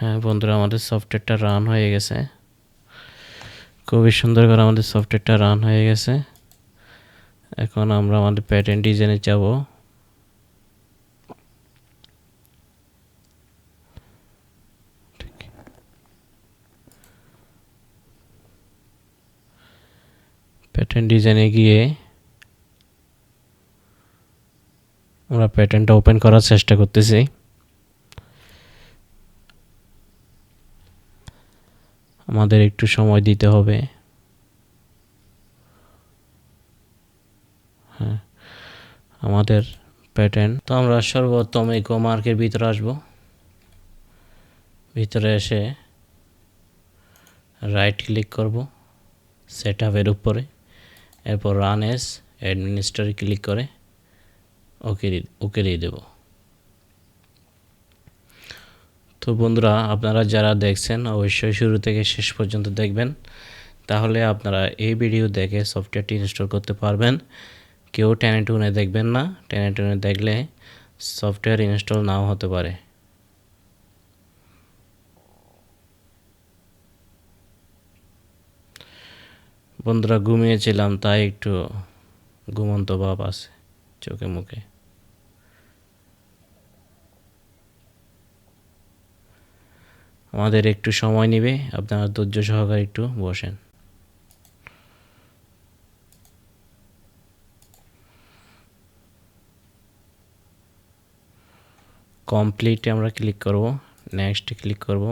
হ্যাঁ বন্ধুরা, আমাদের সফটওয়্যারটা রান হয়ে গেছে। খুবই সুন্দর করে আমাদের সফটওয়্যারটা রান হয়ে গেছে। এখন আমরা আমাদের প্যাটার্ন ডিজাইনে যাব। প্যাটার্ন ডিজাইনে গিয়ে আমরা প্যাটার্নটা ওপেন করার চেষ্টা করতেছি। আমাদের একটু সময় দিতে হবে। হ্যাঁ, আমাদের প্যাটার্ন তো আমরা সর্বপ্রথম এই মার্কের ভিতরে আসব। ভিতরে এসে রাইট ক্লিক করব সেট আপের উপরে, এরপর রান এস অ্যাডমিনিস্ট্রেটর ক্লিক করে ওকে দিয়ে দেব। তো বন্ধুরা, আপনারা যারা দেখছেন অবশ্যই শুরু থেকে শেষ পর্যন্ত দেখবেন, তাহলে আপনারা এই ভিডিও দেখে সফটওয়্যারটি ইনস্টল করতে পারবেন। কেউ টেনে টুনে দেখবেন না, টেনে টুনে দেখলে সফটওয়্যার ইনস্টল নাও হতে পারে। বন্ধুরা, ঘুমিয়েছিলাম তাই একটু ঘুমন্ত ভাব আছে চোখে মুখে। আমাদের একটু সময় নেবে, আপনারা ধৈর্য সহকারে একটু বসেন। কমপ্লিটে আমরা ক্লিক করব, নেক্সট ক্লিক করব।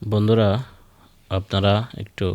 বন্ধুরা, আপনারা একটু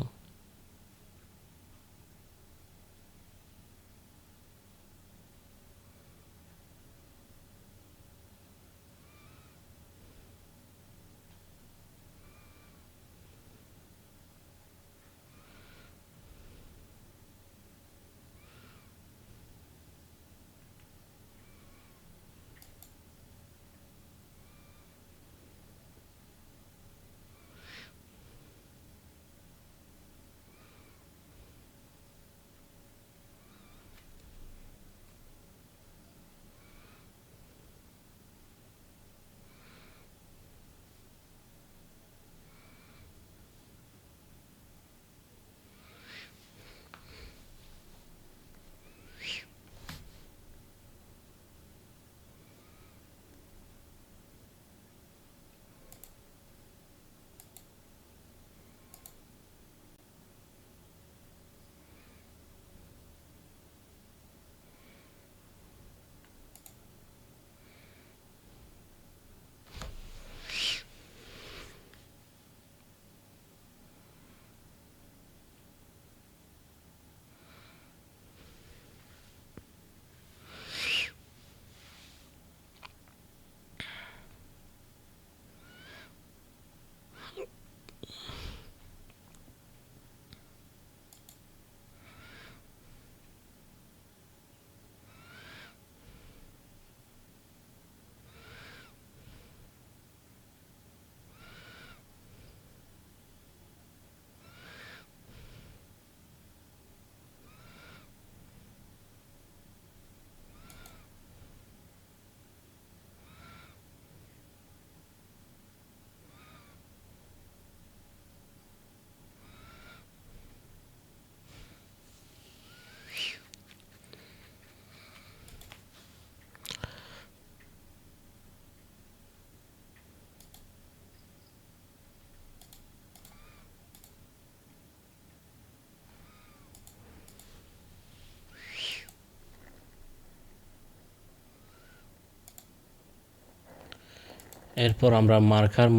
এরপর আমরা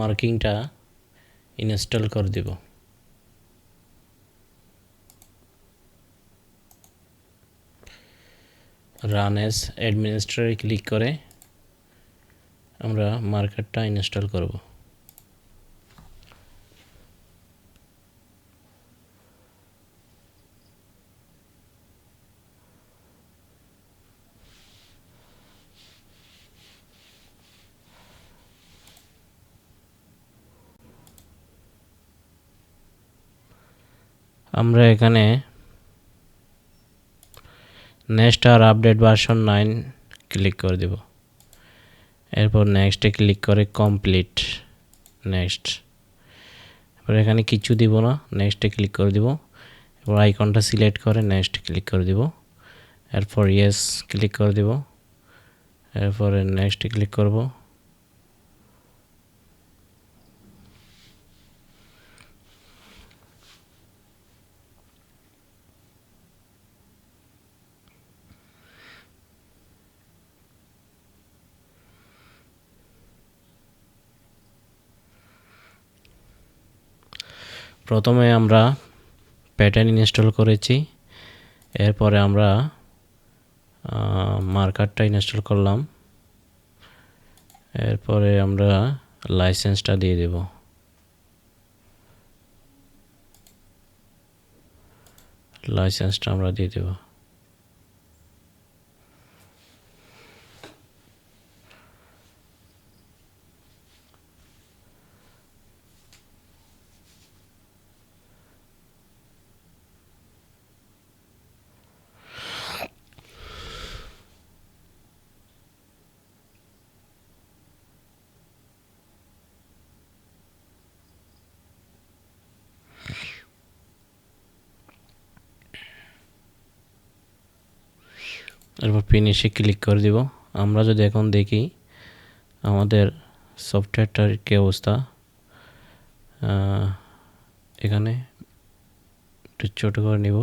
মার্কিংটা ইনস্টল করে দিব। রান এস অ্যাডমিনিস্ট্রেটরে ক্লিক করে আমরা মার্কারটা ইনস্টল করব। আমরা এখানে নেক্সট আর আপডেট ভার্সন 9 ক্লিক করে দেব। এরপর নেক্সটে ক্লিক করে কমপ্লিট নেক্সট। এবার এখানে কিছু দিব না, নেক্সটে ক্লিক করে দিব। এবার আইকনটা সিলেক্ট করে নেক্সট ক্লিক করে দিব। এরপর ইয়েস ক্লিক করে দিব। এরপরে নেক্সটে ক্লিক করব। প্রথমে আমরা প্যাটার্ন ইনস্টল করেছি, এরপরে আমরা মার্কারটা ইনস্টল করলাম। এরপরে আমরা লাইসেন্সটা দিয়ে দেব। লাইসেন্সটা আমরা দিয়ে দেব। এরপর ফিনিশে ক্লিক করে দিব। আমরা যদি এখন দেখি আমাদের সফটওয়্যারটার কী অবস্থা, এখানে একটু ছোটো করে নিব।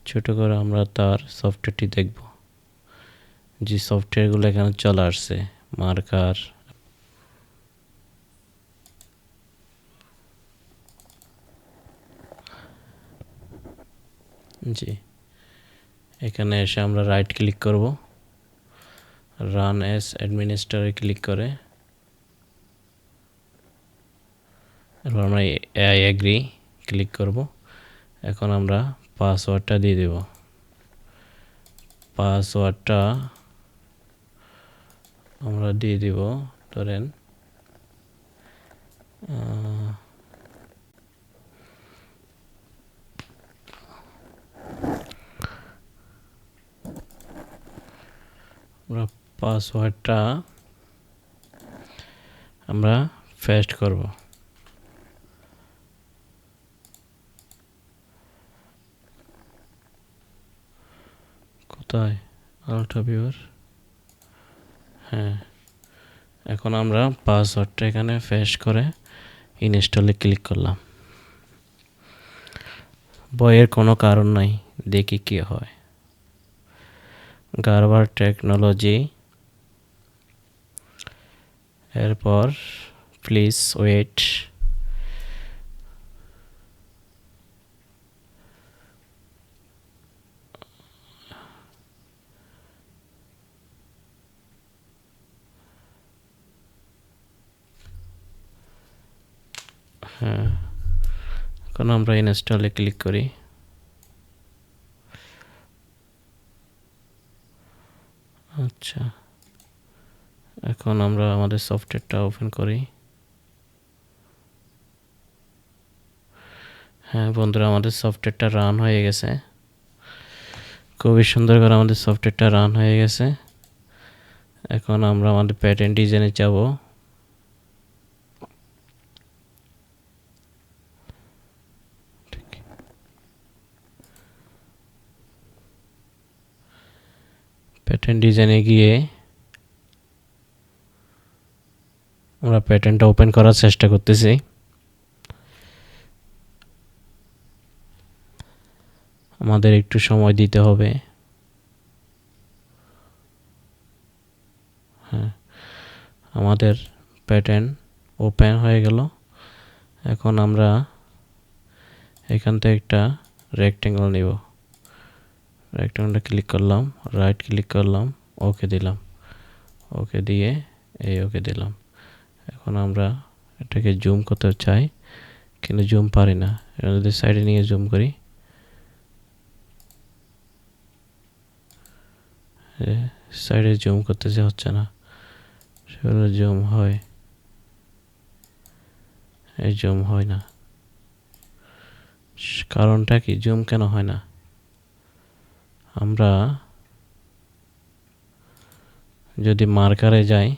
ছোটো করে আমরা তার সফটওয়্যারটি দেখব, যে সফটওয়্যারগুলো এখানে চলে আসছে। মার্কার, জি এখানে এসে আমরা রাইট ক্লিক করব। রান এস অ্যাডমিনিস্ট্রেটরে ক্লিক করে এরপর আমরা আই এগ্রি ক্লিক করব। এখন আমরা পাসওয়ার্ডটা দিয়ে দেব। পাসওয়ার্ডটা আমরা দিয়ে দিব ধরেন আমরা পাসওয়ার্ডটা আমরা পেস্ট করব। কোথায় আলট্রা ভিউয়ার? হ্যাঁ, এখন আমরা পাসওয়ার্ডটা এখানে পেস্ট করে ইনস্টলে ক্লিক করলাম। ভয়ের কোনো কারণ নাই, দেখি কি হয়। গারবার টেকনোলজি, এরপর প্লিজ ওয়েট। হ্যাঁ, এখন আমরা ইনস্টলে ক্লিক করি। আচ্ছা, এখন আমরা আমাদের সফটওয়্যারটা ওপেন করি। হ্যাঁ বন্ধুরা, আমাদের সফটওয়্যারটা রান হয়ে গেছে। খুবই সুন্দর করে আমাদের সফটওয়্যারটা রান হয়ে গেছে। এখন আমরা আমাদের প্যাটার্ন ডিজাইনে যাব। প্যাটার্ন ডিজাইনে গিয়ে আমরা প্যাটার্নটা ওপেন করার চেষ্টা করতেছি। আমাদের একটু সময় দিতে হবে। হ্যাঁ, আমাদের প্যাটার্ন ওপেন হয়ে গেল। এখন আমরা এখান থেকে একটা রেক্ট্যাঙ্গেল নিব। রেক্ট্যাঙ্গেলটা ক্লিক করলাম, রাইট ক্লিক করলাম, ওকে দিলাম, ওকে দিয়ে ওকে দিলাম। এখন আমরা এটাকে জুম করতে চাই কিন্তু জুম পারি না। এটা যদি সাইডে নিয়ে জুম করি, সাইডে জুম করতেছে, হচ্ছে না। সেগুলো জুম হয়, এই জুম হয় না। কারণটা কি, জুম কেন হয় না? আমরা যদি মার্কারে যাই,